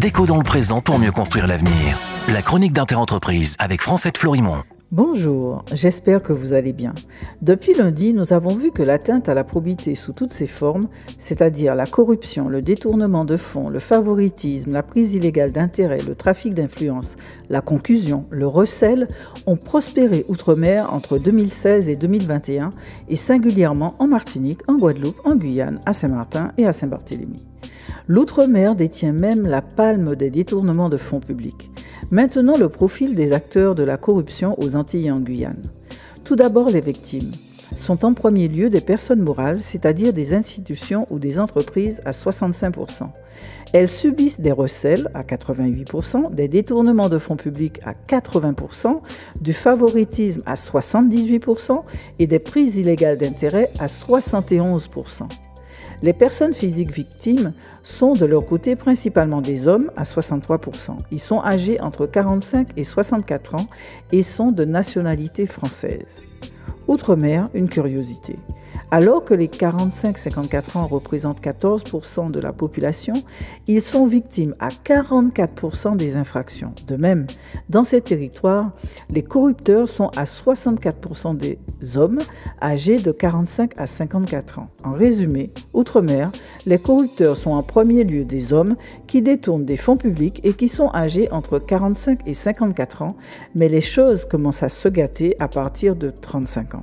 Déco dans le présent pour mieux construire l'avenir. La chronique d'Interentreprise avec Francette Florimond. Bonjour, j'espère que vous allez bien. Depuis lundi, nous avons vu que l'atteinte à la probité sous toutes ses formes, c'est-à-dire la corruption, le détournement de fonds, le favoritisme, la prise illégale d'intérêts, le trafic d'influence, la concussion, le recel, ont prospéré outre-mer entre 2016 et 2021 et singulièrement en Martinique, en Guadeloupe, en Guyane, à Saint-Martin et à Saint-Barthélemy. L'outre-mer détient même la palme des détournements de fonds publics. Maintenant, le profil des acteurs de la corruption aux Antilles et en Guyane. Tout d'abord, les victimes sont en premier lieu des personnes morales, c'est-à-dire des institutions ou des entreprises à 65%. Elles subissent des recels à 88%, des détournements de fonds publics à 80%, du favoritisme à 78% et des prises illégales d'intérêts à 71%. Les personnes physiques victimes sont de leur côté principalement des hommes à 63%. Ils sont âgés entre 45 et 64 ans et sont de nationalité française. Outre-mer, une curiosité. Alors que les 45-54 ans représentent 14% de la population, ils sont victimes à 44% des infractions. De même, dans ces territoires, les corrupteurs sont à 64% des hommes âgés de 45 à 54 ans. En résumé, outre-mer, les corrupteurs sont en premier lieu des hommes qui détournent des fonds publics et qui sont âgés entre 45 et 54 ans, mais les choses commencent à se gâter à partir de 35 ans.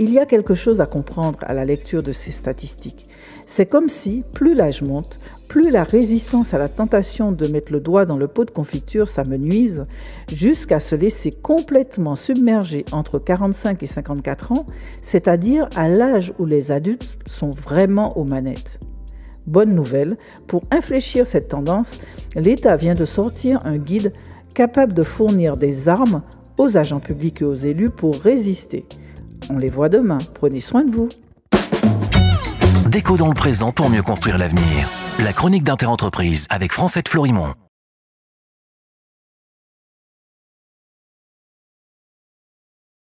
Il y a quelque chose à comprendre à la lecture de ces statistiques. C'est comme si, plus l'âge monte, plus la résistance à la tentation de mettre le doigt dans le pot de confiture s'amenuise, jusqu'à se laisser complètement submerger entre 45 et 54 ans, c'est-à-dire à l'âge où les adultes sont vraiment aux manettes. Bonne nouvelle, pour infléchir cette tendance, l'État vient de sortir un guide capable de fournir des armes aux agents publics et aux élus pour résister. On les voit demain. Prenez soin de vous. Déco dans le présent pour mieux construire l'avenir. La chronique d'Interentreprise avec Francette Florimond.